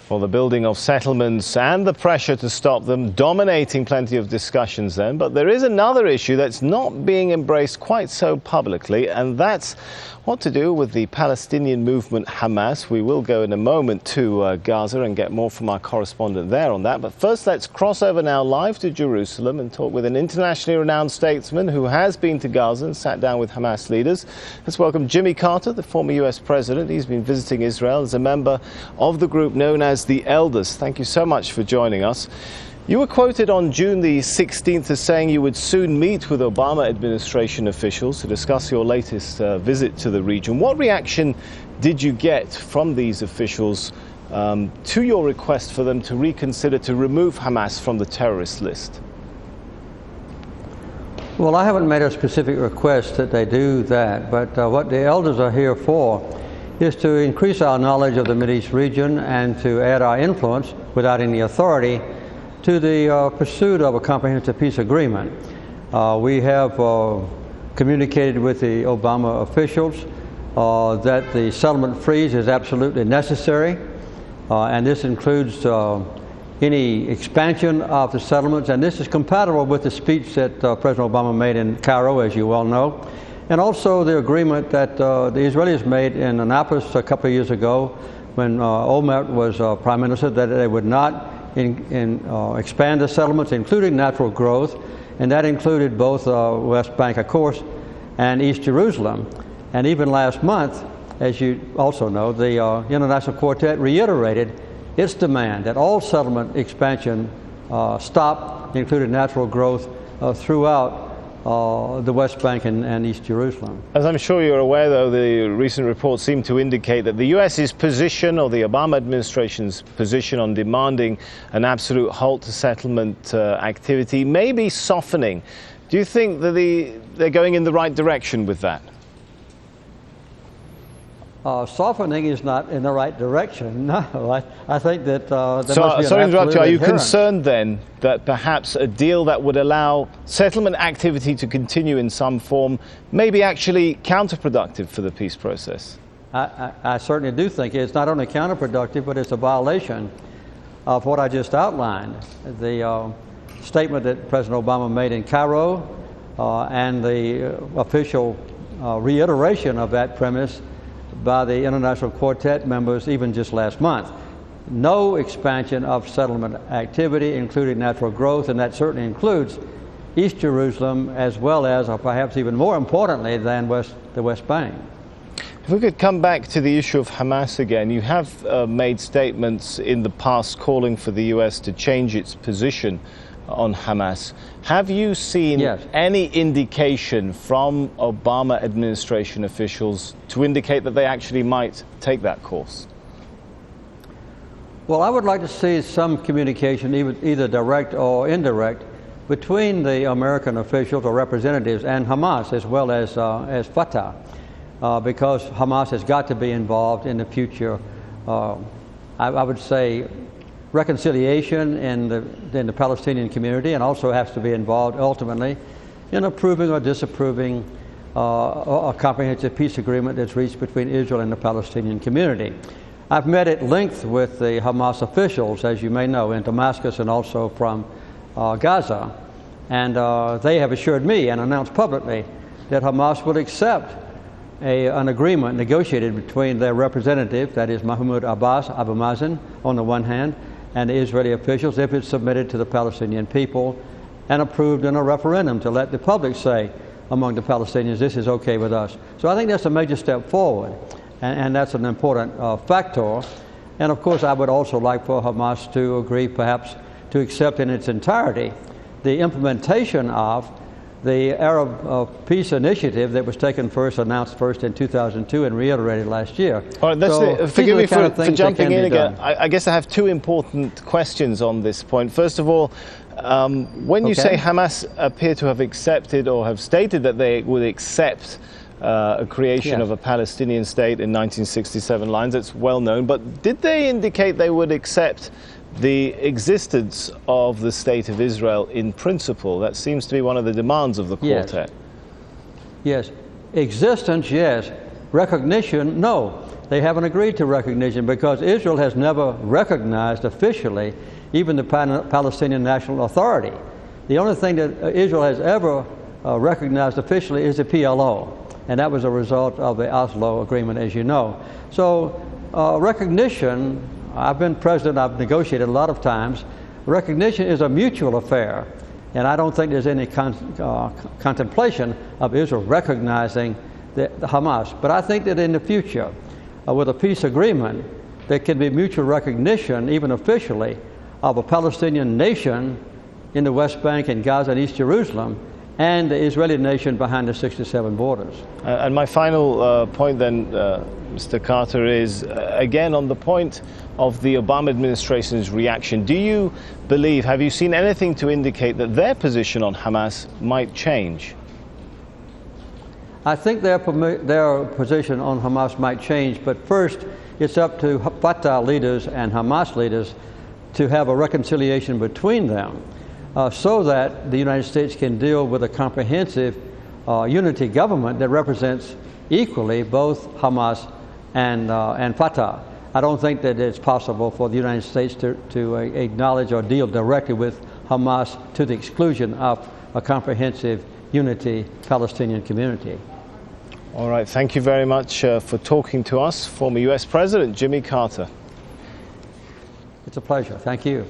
For the building of settlements and the pressure to stop them dominating plenty of discussions then. But there is another issue that's not being embraced quite so publicly, and that's what to do with the Palestinian movement Hamas. We will go in a moment to Gaza and get more from our correspondent there on that. But first, let's cross over now live to Jerusalem and talk with an internationally renowned statesman who has been to Gaza and sat down with Hamas leaders. Let's welcome Jimmy Carter, the former US president. He's been visiting Israel as a member of the group known as the Elders. Thank you so much for joining us. You were quoted on June the 16th as saying you would soon meet with Obama administration officials to discuss your latest visit to the region. What reaction did you get from these officials to your request for them to reconsider to remove Hamas from the terrorist list? Well, I haven't made a specific request that they do that, but what the Elders are here for is to increase our knowledge of the Mideast region and to add our influence without any authority to the pursuit of a comprehensive peace agreement. We have communicated with the Obama officials that the settlement freeze is absolutely necessary, and this includes any expansion of the settlements, and this is compatible with the speech that President Obama made in Cairo, as you well know, and also the agreement that the Israelis made in Annapolis a couple of years ago when Olmert was prime minister, that they would not expand the settlements, including natural growth, and that included both West Bank, of course, and East Jerusalem. And even last month, as you also know, the International Quartet reiterated its demand that all settlement expansion stop, including natural growth, throughout the West Bank and East Jerusalem. As I'm sure you're aware, though, the recent reports seem to indicate that the U.S.'s position, or the Obama administration's position, on demanding an absolute halt to settlement activity may be softening. Do you think that they're going in the right direction with that? Softening is not in the right direction. No, I think that there must be sorry to interrupt you. Are you concerned then that perhaps a deal that would allow settlement activity to continue in some form may be actually counterproductive for the peace process? I certainly do think it's not only counterproductive, but it's a violation of what I just outlined. The statement that President Obama made in Cairo and the official reiteration of that premise by the International Quartet members even just last month. No expansion of settlement activity, including natural growth, and that certainly includes East Jerusalem as well as, or perhaps even more importantly, than the West Bank. If we could come back to the issue of Hamas again, you have made statements in the past calling for the US to change its position on Hamas. Have you seen any indication from Obama administration officials to indicate that they actually might take that course? Well, I would like to see some communication, either direct or indirect, between the American officials or representatives and Hamas, as well as Fatah, because Hamas has got to be involved in the future, I would say, reconciliation in the Palestinian community, and also has to be involved ultimately in approving or disapproving a comprehensive peace agreement that's reached between Israel and the Palestinian community. I've met at length with the Hamas officials, as you may know, in Damascus and also from Gaza, and they have assured me and announced publicly that Hamas would accept an agreement negotiated between their representative, that is Mahmoud Abbas, Abu Mazen, on the one hand, and the Israeli officials, if it's submitted to the Palestinian people and approved in a referendum to let the public say among the Palestinians, this is okay with us. So I think that's a major step forward, and that's an important factor. And of course, I would also like for Hamas to agree perhaps to accept in its entirety the implementation of the Arab Peace Initiative that was announced first in 2002 and reiterated last year. All right, forgive me for jumping in again. I guess I have two important questions on this point. First of all, when you say Hamas appear to have accepted or have stated that they would accept a creation of a Palestinian state in 1967 lines, that's well known, but did they indicate they would accept the existence of the State of Israel in principle? That seems to be one of the demands of the quartet. Yes. Existence, yes. Recognition, no. they haven't agreed to recognition because Israel has never recognized officially even the Palestinian National Authority. The only thing that Israel has ever recognized officially is the PLO, and that was a result of the Oslo Agreement, as you know. So recognition, I've been president, I've negotiated a lot of times. Recognition is a mutual affair, and I don't think there's any contemplation of Israel recognizing the Hamas. But I think that in the future, with a peace agreement, there can be mutual recognition, even officially, of a Palestinian nation in the West Bank and Gaza and East Jerusalem, and the Israeli nation behind the 67 borders. And my final point then, Mr. Carter, is again on the point of the Obama administration's reaction. Do you believe, have you seen anything to indicate that their position on Hamas might change? I think their position on Hamas might change, but first it's up to Fatah leaders and Hamas leaders to have a reconciliation between them so that the United States can deal with a comprehensive unity government that represents equally both Hamas and Fatah. I don't think that it's possible for the United States to acknowledge or deal directly with Hamas to the exclusion of a comprehensive unity Palestinian community. All right, thank you very much for talking to us, former U.S. President Jimmy Carter. It's a pleasure. Thank you.